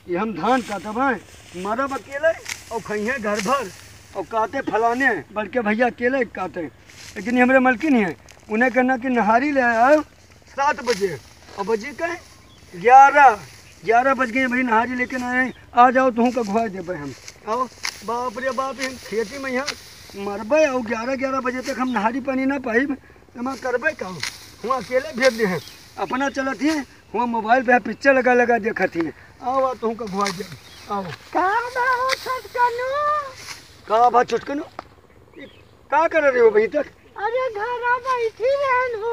ये हम धान काटब हैं मरब अकेले और खइहे घर भर और काटे फलाने बल्कि भैया अकेले काटे, लेकिन ये हमारे मलकिन हैं उन्हें कहना कि नहारी ले आओ 7 बजे और बजे का 11 बज गए भाई नहारी लेके आए आ जाओ तुम का घुआ देवे हम आओ बाप रे बाप हम खेती में यहाँ मरबे और 11 बजे तक हम नहारी पानी ना पाई हम करबे का हुआ अकेले भेज दे हैं अपना चलत ही हुआ मोबाइल पे पिक्चर लगा देखत ही आओ तुम का घुआ दे आओ का बा छोटकनो का कर रहे हो भाई तक? अरे घर बैठी रहन हो।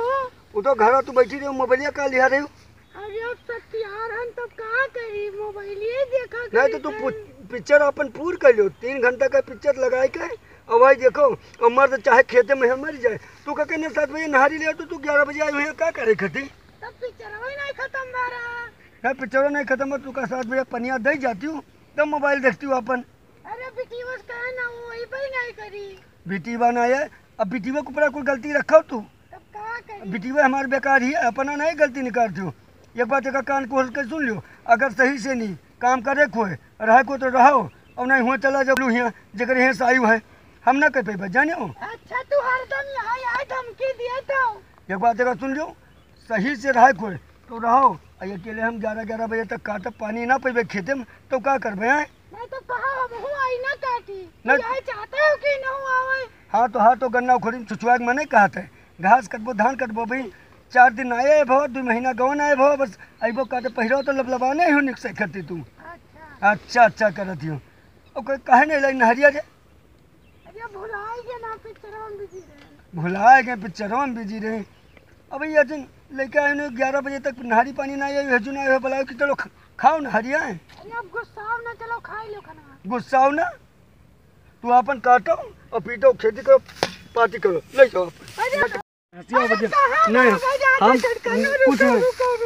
वो तो घर तू बैठी रही हो मोबाइलिया का लिया रहे हो? अरे अब सत्यार हम तो का करी मोबाइलिए देखा नहीं तो तू पिक्चर अपन पूर कर लो 3 घंटा का पिक्चर लगाए के और भाई देखो और मर्द चाहे खेते में मर जाए तू का कहने 7 बजे नहारी ले तो तू 11 बजे आई हुई क्या करे खती? तब पिक्चर नहीं खत्म बारा है पिक्चर नहीं खत्म तू का 7 बजे पनिया दे जाती हूँ तब मोबाइल देखती हूँ अपन। अरे बेटी बस कहे ना वही पे नहीं करी बेटी बनाया अब बेटीवा के ऊपर कोई गलती रखा तू तब का करी? बेटीवा हमारे बेकार ही है अपना नहीं गलती निकालती हो। एक बात का कान खोल कर सुन लो अगर सही से नहीं काम करे खोए रहे को तो रहो और नहीं हुआ चला जब लू यहाँ जगह यहाँ से आयु है हम ना कर पे जाने हो। अच्छा तू हरदम यहाँ आए धमकी दिए तो एक बात का सुन लो सही से रहे खोए तो रहो अकेले हम 11 बजे तक काटब पानी ना पे खेते में तो क्या करबे हैं? नहीं तो कहा हम आई ना काटी नहीं यही चाहते हो कि न आवे। हाँ तो गन्ना उखड़ी छुछुआ के मैंने कहा था घास कटबो धान कटबो भाई 4 दिन आए भो 2 महीना गवन आए भो बस अबो काटे पहिरो तो लबलबाने हो निक से करती तू। अच्छा करती हो और कोई कहे नहीं लगी नहरिया रे भुलाए गए ना पिक्चरों में बिजी रहे भुलाए गए पिक्चरों में बिजी रहे। अब ये दिन लेके आए 11 बजे तक नहारी पानी ना आए हजू ना बुलाओ कि चलो खाओ नहरिया है। अब गुस्सा ना चलो खाई लो खाना गुस्सा ना तू अपन काटो और पीटो खेती करो पार्टी करो ले जाओ नहीं हम कुछ नहीं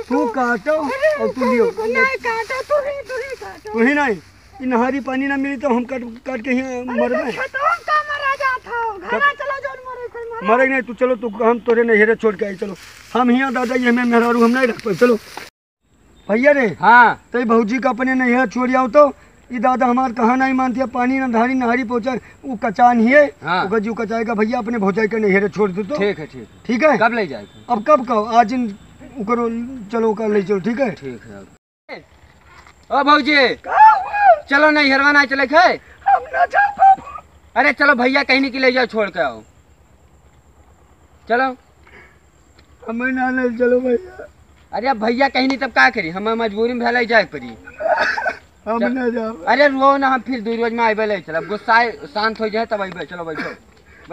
तू काटो और तू लियो तू ही नहीं नहारी पानी ना मिली तो हम काट के ही मरबे मरे नहीं तू चलो तू हम तोरे नहरे छोड़ के आई चलो हम यहाँ दादा ये हमें मेहरारू हम नहीं रख पाए चलो भैया रे। हाँ तो भौजी का अपने नहरा छोड़ आओ तो ये दादा हमार कहाँ नहीं मानती है पानी ना धारी नहारी पहुँचा वो कचान ही है। हाँ। गजू कचाएगा भैया अपने भौजाई के नहरे छोड़ दो तो ठीक है कब ले जाएगा? अब कब कहो आज इन करो चलो कर ले चलो ठीक है। ओ भौजी चलो नहीं हरवाना चले खाए हम ना जा पाबो। अरे चलो भैया कहीं नहीं के ले जाओ छोड़ के आओ चलो हमें ना ले चलो भैया। अरे अब भैया कहीं नहीं तब क्या करी हमें मजबूरी में भला जाए पड़ी हम ना जाओ। अरे रो ना हम फिर 2 रोज में आए ले चलो गुस्सा शांत हो जाए तब आइबे चलो बैठो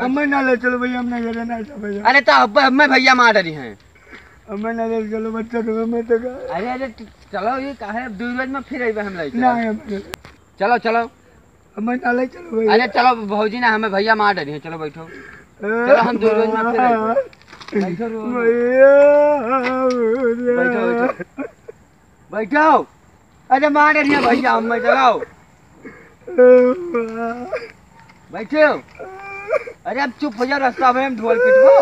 हमें ना ले चलो भैया हम नहीं ना जा भैया। अरे तो अब हमें भैया मार रही हैं हमें ना ले चलो बच्चा तो अरे चलो ये कहे 2 रोज में फिर आइबे हम ले चलो हमें ना ले चलो भैया। अरे चलो भौजी ना हमें भैया मार रही हैं चलो बैठो चलो हम 2 रोज में फिर आइबे बैठो अरे मार रही है भैया हमें चलाओ बैठो। अरे अब चुप हो जाओ रास्ता में हम ढोल पिटबो।